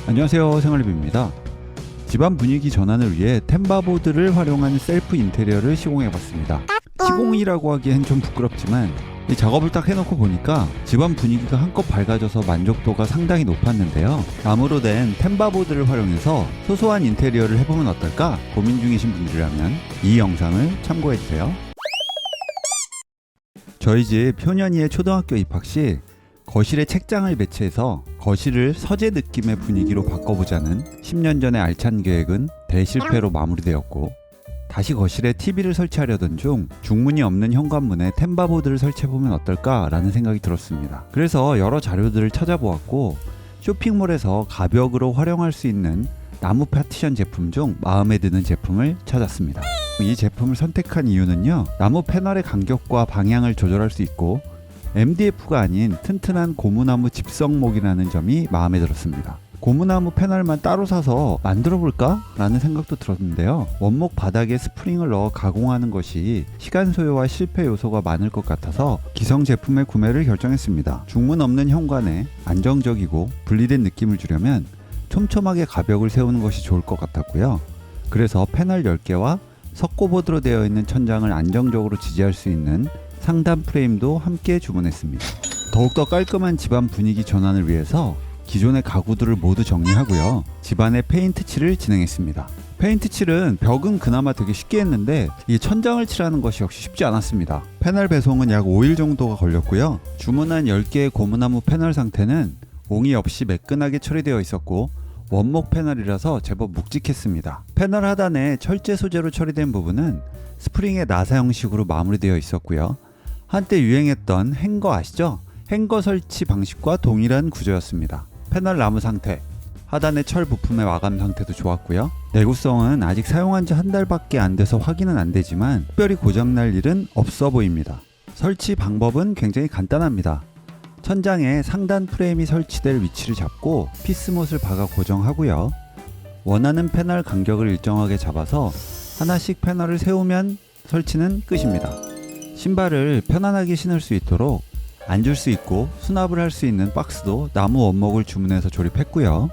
안녕하세요, 생활리뷰입니다. 집안 분위기 전환을 위해 템바보드를 활용한 셀프 인테리어를 시공해봤습니다. 시공이라고 하기엔 좀 부끄럽지만 이 작업을 딱 해놓고 보니까 집안 분위기가 한껏 밝아져서 만족도가 상당히 높았는데요. 나무로 된 템바보드를 활용해서 소소한 인테리어를 해보면 어떨까 고민 중이신 분들이라면 이 영상을 참고해주세요. 저희 집 효년이의 초등학교 입학 시 거실에 책장을 배치해서 거실을 서재 느낌의 분위기로 바꿔보자는 10년 전의 알찬 계획은 대실패로 마무리되었고, 다시 거실에 TV를 설치하려던 중 중문이 없는 현관문에 템바보드를 설치해보면 어떨까 라는 생각이 들었습니다. 그래서 여러 자료들을 찾아보았고, 쇼핑몰에서 가벽으로 활용할 수 있는 나무 파티션 제품 중 마음에 드는 제품을 찾았습니다. 이 제품을 선택한 이유는요, 나무 패널의 간격과 방향을 조절할 수 있고 MDF가 아닌 튼튼한 고무나무 집성목이라는 점이 마음에 들었습니다. 고무나무 패널만 따로 사서 만들어 볼까? 라는 생각도 들었는데요. 원목 바닥에 스프링을 넣어 가공하는 것이 시간 소요와 실패 요소가 많을 것 같아서 기성 제품의 구매를 결정했습니다. 중문 없는 현관에 안정적이고 분리된 느낌을 주려면 촘촘하게 가벽을 세우는 것이 좋을 것 같았고요. 그래서 패널 10개와 석고보드로 되어 있는 천장을 안정적으로 지지할 수 있는 상단 프레임도 함께 주문했습니다. 더욱더 깔끔한 집안 분위기 전환을 위해서 기존의 가구들을 모두 정리하고요. 집안에 페인트 칠을 진행했습니다. 페인트 칠은 벽은 그나마 되게 쉽게 했는데 이 천장을 칠하는 것이 역시 쉽지 않았습니다. 패널 배송은 약 5일 정도가 걸렸고요. 주문한 10개의 고무나무 패널 상태는 옹이 없이 매끈하게 처리되어 있었고 원목 패널이라서 제법 묵직했습니다. 패널 하단에 철제 소재로 처리된 부분은 스프링의 나사 형식으로 마무리되어 있었고요. 한때 유행했던 행거 아시죠? 행거 설치 방식과 동일한 구조였습니다. 패널 나무 상태, 하단의 철 부품의 마감 상태도 좋았고요. 내구성은 아직 사용한 지 한 달밖에 안 돼서 확인은 안 되지만 특별히 고장날 일은 없어 보입니다. 설치 방법은 굉장히 간단합니다. 천장에 상단 프레임이 설치될 위치를 잡고 피스못을 박아 고정하고요. 원하는 패널 간격을 일정하게 잡아서 하나씩 패널을 세우면 설치는 끝입니다. 신발을 편안하게 신을 수 있도록 앉을 수 있고 수납을 할 수 있는 박스도 나무 원목을 주문해서 조립했고요.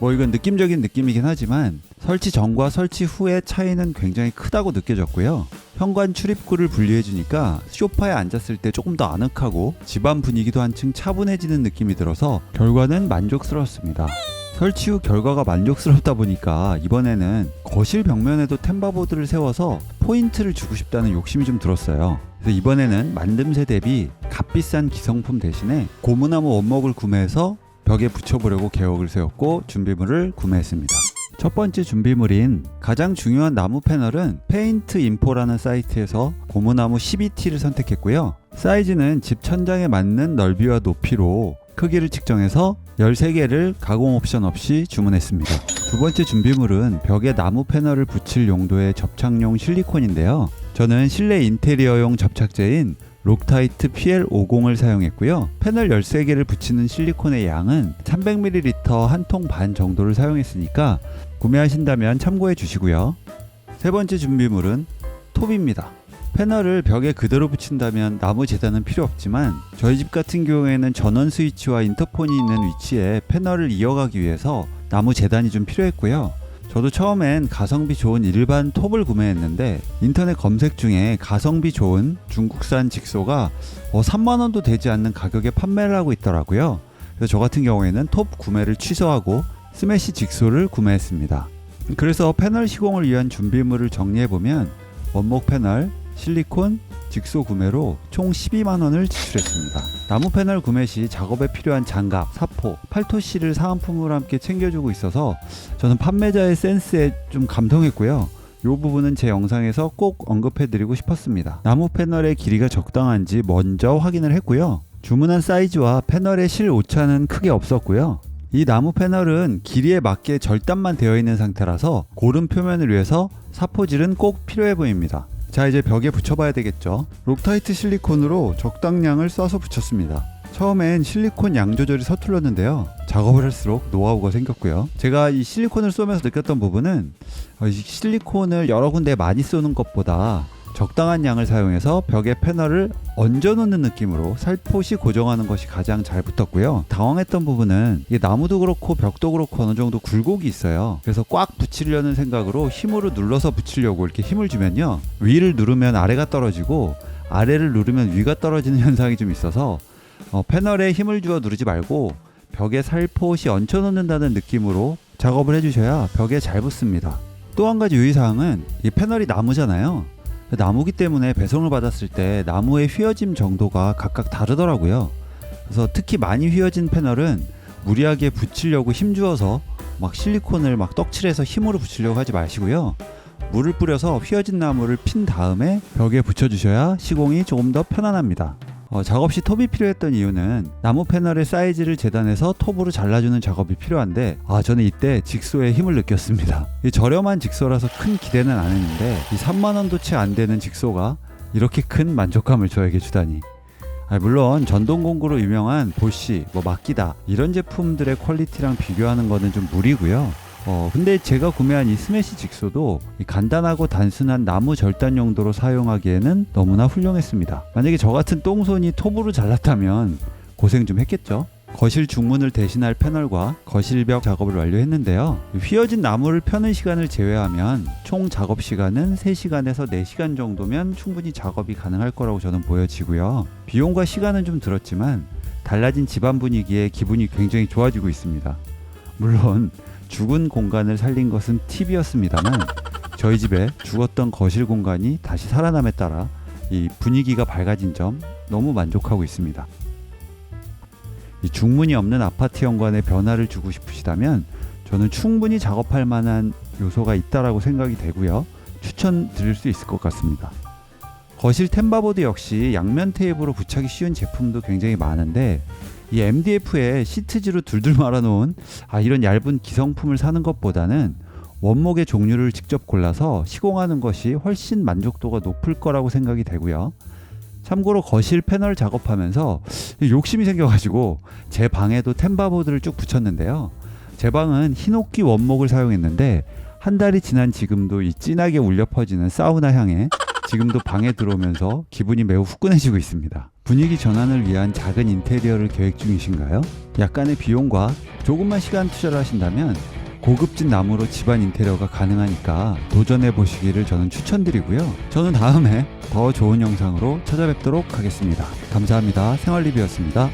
이건 느낌적인 느낌이긴 하지만 설치 전과 설치 후의 차이는 굉장히 크다고 느껴졌고요. 현관 출입구를 분리해주니까 소파에 앉았을 때 조금 더 아늑하고 집안 분위기도 한층 차분해지는 느낌이 들어서 결과는 만족스러웠습니다. 설치 후 결과가 만족스럽다 보니까 이번에는 거실 벽면에도 템바보드를 세워서 포인트를 주고 싶다는 욕심이 좀 들었어요. 그래서 이번에는 만듦새 대비 값비싼 기성품 대신에 고무나무 원목을 구매해서 벽에 붙여보려고 계획을 세웠고 준비물을 구매했습니다. 첫 번째 준비물인 가장 중요한 나무 패널은 페인트 인포라는 사이트에서 고무나무 12T를 선택했고요. 사이즈는 집 천장에 맞는 넓이와 높이로 크기를 측정해서 13개를 가공 옵션 없이 주문했습니다. 두 번째 준비물은 벽에 나무 패널을 붙일 용도의 접착용 실리콘인데요. 저는 실내 인테리어용 접착제인 록타이트 PL50을 사용했고요. 패널 13개를 붙이는 실리콘의 양은 300ml 한 통 반 정도를 사용했으니까 구매하신다면 참고해 주시고요. 세 번째 준비물은 톱입니다. 패널을 벽에 그대로 붙인다면 나무 재단은 필요 없지만 저희 집 같은 경우에는 전원 스위치와 인터폰이 있는 위치에 패널을 이어가기 위해서 나무 재단이 좀 필요했고요. 저도 처음엔 가성비 좋은 일반 톱을 구매했는데 인터넷 검색 중에 가성비 좋은 중국산 직소가 3만원도 되지 않는 가격에 판매를 하고 있더라고요. 그래서 저 같은 경우에는 톱 구매를 취소하고 스매시 직소를 구매했습니다. 그래서 패널 시공을 위한 준비물을 정리해보면 원목 패널, 실리콘, 직소 구매로 총 12만원을 지출했습니다. 나무 패널 구매 시 작업에 필요한 장갑, 사포, 팔토시를 사은품으로 함께 챙겨주고 있어서 저는 판매자의 센스에 좀 감동했고요. 이 부분은 제 영상에서 꼭 언급해드리고 싶었습니다. 나무 패널의 길이가 적당한지 먼저 확인을 했고요. 주문한 사이즈와 패널의 실 오차는 크게 없었고요. 이 나무 패널은 길이에 맞게 절단만 되어 있는 상태라서 고른 표면을 위해서 사포질은 꼭 필요해 보입니다. 자, 이제 벽에 붙여봐야 되겠죠. 록타이트 실리콘으로 적당량을 쏴서 붙였습니다. 처음엔 실리콘 양 조절이 서툴렀는데요. 작업을 할수록 노하우가 생겼고요. 제가 이 실리콘을 쏘면서 느꼈던 부분은 이 실리콘을 여러 군데 많이 쏘는 것보다 적당한 양을 사용해서 벽에 패널을 얹어놓는 느낌으로 살포시 고정하는 것이 가장 잘 붙었고요. 당황했던 부분은 이게 나무도 그렇고 벽도 그렇고 어느 정도 굴곡이 있어요. 그래서 꽉 붙이려는 생각으로 힘으로 눌러서 붙이려고 이렇게 힘을 주면요, 위를 누르면 아래가 떨어지고 아래를 누르면 위가 떨어지는 현상이 좀 있어서 패널에 힘을 주어 누르지 말고 벽에 살포시 얹혀놓는다는 느낌으로 작업을 해주셔야 벽에 잘 붙습니다. 또 한 가지 유의사항은 이 패널이 나무잖아요. 나무기 때문에 배송을 받았을 때 나무의 휘어짐 정도가 각각 다르더라고요. 그래서 특히 많이 휘어진 패널은 무리하게 붙이려고 힘주어서 막 실리콘을 막 떡칠해서 힘으로 붙이려고 하지 마시고요. 물을 뿌려서 휘어진 나무를 핀 다음에 벽에 붙여주셔야 시공이 조금 더 편안합니다. 작업 시 톱이 필요했던 이유는 나무 패널의 사이즈를 재단해서 톱으로 잘라주는 작업이 필요한데 저는 이때 직소의 힘을 느꼈습니다. 이 저렴한 직소라서 큰 기대는 안 했는데 이 3만원도 채 안 되는 직소가 이렇게 큰 만족감을 저에게 주다니. 물론 전동공구로 유명한 보쉬, 마키다 이런 제품들의 퀄리티랑 비교하는 거는 좀 무리고요. 근데 제가 구매한 이 스매시 직소도 이 간단하고 단순한 나무 절단 용도로 사용하기에는 너무나 훌륭했습니다. 만약에 저 같은 똥손이 톱으로 잘랐다면 고생 좀 했겠죠. 거실 중문을 대신할 패널과 거실벽 작업을 완료했는데요. 휘어진 나무를 펴는 시간을 제외하면 총 작업 시간은 3시간에서 4시간 정도면 충분히 작업이 가능할 거라고 저는 보여지고요. 비용과 시간은 좀 들었지만 달라진 집안 분위기에 기분이 굉장히 좋아지고 있습니다. 물론 죽은 공간을 살린 것은 팁이었습니다만 저희 집에 죽었던 거실 공간이 다시 살아남에 따라 이 분위기가 밝아진 점 너무 만족하고 있습니다. 이 중문이 없는 아파트 현관에 변화를 주고 싶으시다면 저는 충분히 작업할 만한 요소가 있다라고 생각이 되고요. 추천드릴 수 있을 것 같습니다. 거실 템바보드 역시 양면 테이프로 부착이 쉬운 제품도 굉장히 많은데 이 MDF에 시트지로 둘둘 말아놓은 이런 얇은 기성품을 사는 것보다는 원목의 종류를 직접 골라서 시공하는 것이 훨씬 만족도가 높을 거라고 생각이 되고요. 참고로 거실 패널 작업하면서 욕심이 생겨가지고 제 방에도 템바보드를 쭉 붙였는데요. 제 방은 흰옥기 원목을 사용했는데 한 달이 지난 지금도 이 진하게 울려 퍼지는 사우나 향에 지금도 방에 들어오면서 기분이 매우 후끈해지고 있습니다. 분위기 전환을 위한 작은 인테리어를 계획 중이신가요? 약간의 비용과 조금만 시간 투자를 하신다면 고급진 나무로 집안 인테리어가 가능하니까 도전해 보시기를 저는 추천드리고요. 저는 다음에 더 좋은 영상으로 찾아뵙도록 하겠습니다. 감사합니다. 생활리뷰였습니다.